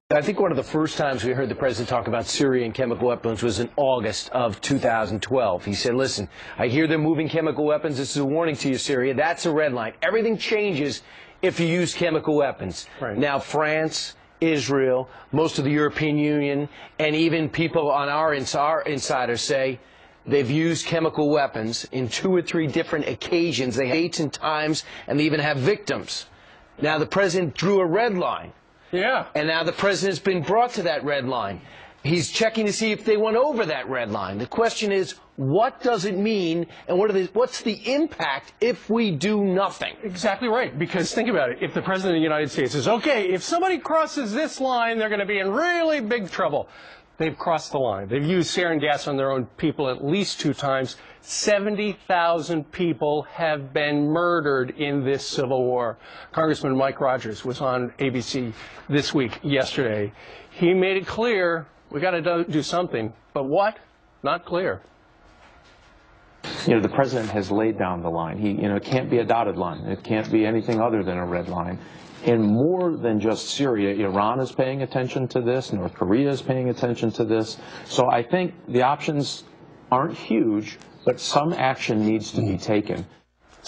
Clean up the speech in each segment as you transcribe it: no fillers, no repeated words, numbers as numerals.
I think one of the first times we heard the president talk about Syria and chemical weapons was in August of 2012. He said, listen, I hear they're moving chemical weapons. This is a warning to you, Syria. That's a red line. Everything changes if you use chemical weapons. Right. Now, France, Israel, most of the European Union, and even people on our insiders say they've used chemical weapons in 2 or 3 different occasions. They have dates and times, and they even have victims. Now, the president drew a red line. Yeah. And now the president's been brought to that red line. He's checking to see if they went over that red line. The question is, what does it mean, and what's the impact if we do nothing? Exactly right, because think about it. If the president of the United States says, okay, if somebody crosses this line, they're going to be in really big trouble. They've crossed the line. They've used sarin gas on their own people at least 2 times. 70,000 people have been murdered in this civil war. Congressman Mike Rogers was on ABC this week, yesterday. He made it clear we got to do something, but what? Not clear. You know, the president has laid down the line. It can't be a dotted line. It can't be anything other than a red line. And more than just Syria, Iran is paying attention to this. North Korea is paying attention to this. So I think the options aren't huge, but some action needs to be taken.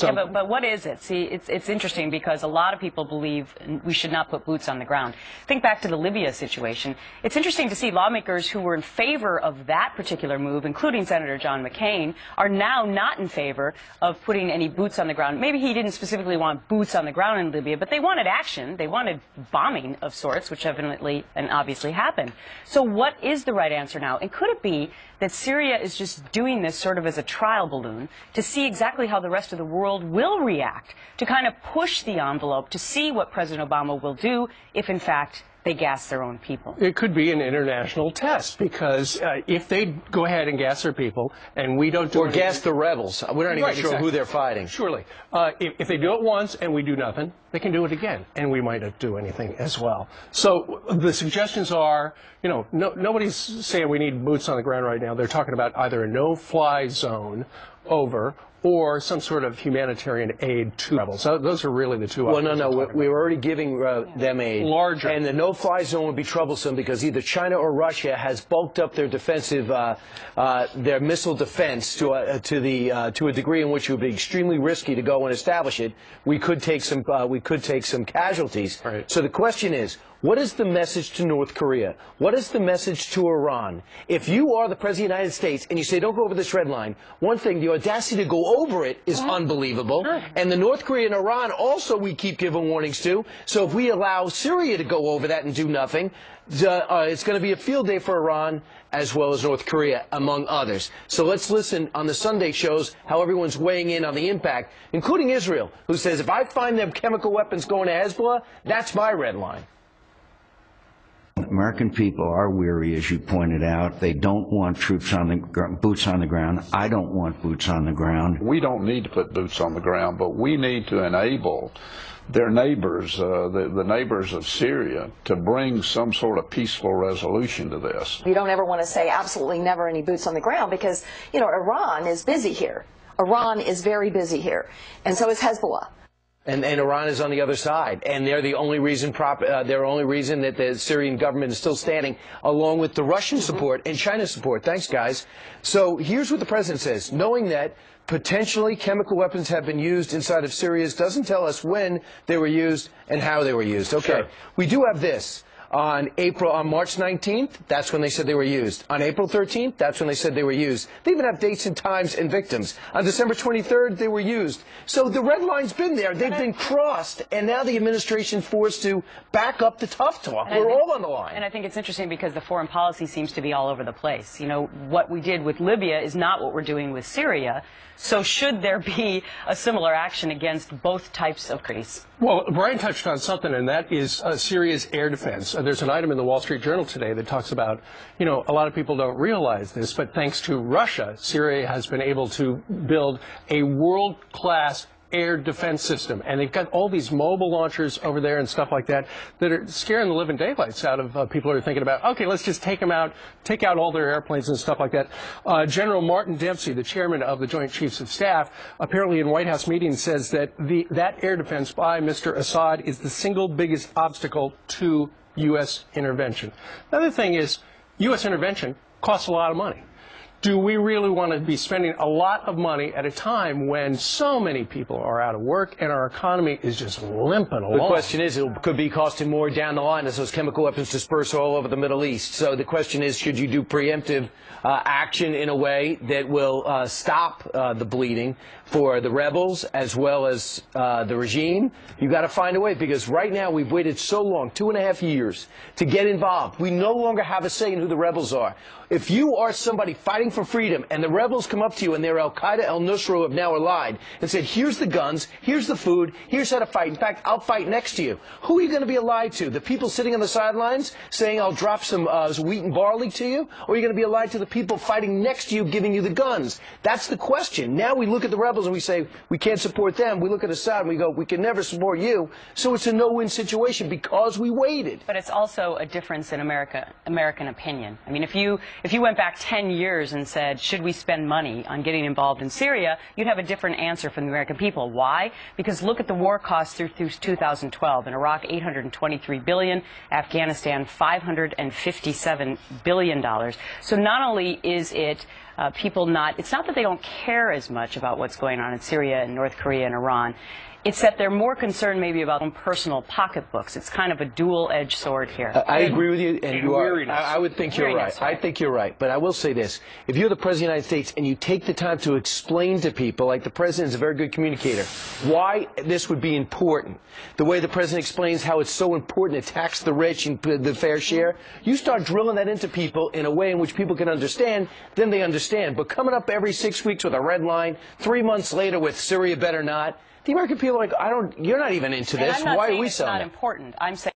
Yeah, but what is it? See, it's interesting because a lot of people believe we should not put boots on the ground. Think back to the Libya situation. It's interesting to see lawmakers who were in favor of that particular move, including Senator John McCain, are now not in favor of putting any boots on the ground. Maybe he didn't specifically want boots on the ground in Libya, but they wanted action. They wanted bombing of sorts, which evidently and obviously happened. So what is the right answer now? And could it be that Syria is just doing this sort of as a trial balloon to see exactly how the rest of the world will react, to kind of push the envelope to see what President Obama will do if, in fact, they gas their own people? It could be an international test, because if they go ahead and gas their people and we don't do anything, gas the rebels. We're not even sure who they're fighting. Surely. If they do it once and we do nothing, they can do it again, and we might not do anything as well. So the suggestions are, nobody's saying we need boots on the ground right now. They're talking about either a no-fly zone over or some sort of humanitarian aid to rebels. So those are really the two options. Well, no, we're already giving them aid. Larger. And the no-fly zone would be troublesome because either China or Russia has bulked up their defensive, their missile defense to a degree in which it would be extremely risky to go and establish it. We could take some casualties. Right. So the question is, what is the message to North Korea? What is the message to Iran? If you are the President of the United States and you say, don't go over this red line, one thing, the audacity to go over it is unbelievable. And the North Korea and Iran also we keep giving warnings to. So if we allow Syria to go over that and do nothing, it's going to be a field day for Iran as well as North Korea, among others. So let's listen on the Sunday shows how everyone's weighing in on the impact, including Israel, who says, if I find them chemical weapons going to Hezbollah, that's my red line. American people are weary, as you pointed out. They don't want boots on the ground. I don't want boots on the ground. We don't need to put boots on the ground, but we need to enable their neighbors, the neighbors of Syria, to bring some sort of peaceful resolution to this. You don't ever want to say absolutely never any boots on the ground because, Iran is busy here. Iran is very busy here, and so is Hezbollah. And Iran is on the other side, and they're the only reason that the Syrian government is still standing, along with the Russian support and China's support. Thanks, guys. So here's what the president says. Knowing that potentially chemical weapons have been used inside of Syria doesn't tell us when they were used and how they were used. Okay, sure. We do have this. On March 19th, that's when they said they were used. On April 13th, that's when they said they were used. They even have dates and times and victims. On December 23rd, they were used. So the red line's been there. They've been crossed. And now the administration's forced to back up the tough talk. We're all on the line. And I think it's interesting because the foreign policy seems to be all over the place. What we did with Libya is not what we're doing with Syria. So should there be a similar action against both types of countries? Well, Brian touched on something, and that is Syria's air defense. There's an item in the Wall Street Journal today that talks about, a lot of people don't realize this, but thanks to Russia, Syria has been able to build a world-class air defense system. And they've got all these mobile launchers over there and stuff like that that are scaring the living daylights out of people who are thinking about, okay, let's just take them out, take out all their airplanes and stuff like that. General Martin Dempsey, the chairman of the Joint Chiefs of Staff, apparently in White House meetings says that that air defense by Mr. Assad is the single biggest obstacle to U.S. intervention. Another thing is U.S. intervention costs a lot of money. Do we really want to be spending a lot of money at a time when so many people are out of work and our economy is just limping along? The question is, it could be costing more down the line as those chemical weapons disperse all over the Middle East. So the question is, should you do preemptive action in a way that will stop the bleeding for the rebels as well as the regime? You've got to find a way, because right now we've waited so long, 2.5 years, to get involved. We no longer have a say in who the rebels are. If you are somebody fighting for freedom and the rebels come up to you and they're Al-Qaeda, al-Nusra, who have now allied, and said, here's the guns, here's the food, here's how to fight. In fact, I'll fight next to you. Who are you going to be allied to? The people sitting on the sidelines saying, I'll drop some wheat and barley to you? Or are you going to be allied to the people fighting next to you, giving you the guns? That's the question. Now we look at the rebels and we say, we can't support them. We look at Assad and we go, we can never support you. So it's a no-win situation because we waited. But it's also a difference in American opinion. I mean, if you went back 10 years and said, should we spend money on getting involved in Syria, you'd have a different answer from the American people. Why? Because look at the war costs through 2012. In Iraq, $823 billion. Afghanistan, $557 billion. So not only is it it's not that they don't care as much about what's going on in Syria and North Korea and Iran. It's that they're more concerned maybe about their own personal pocketbooks. It's kind of a dual-edged sword here. I agree with you, and you are. I would think you're right. I think you're right. But I will say this. If you're the President of the United States and you take the time to explain to people, like the President is a very good communicator, why this would be important, the way the President explains how it's so important to tax the rich and the fair share, you start drilling that into people in a way in which people can understand, then they understand. But coming up every 6 weeks with a red line, 3 months later with Syria better not, the American people are like, you're not even into this. Why are we selling it? It's not important. I'm saying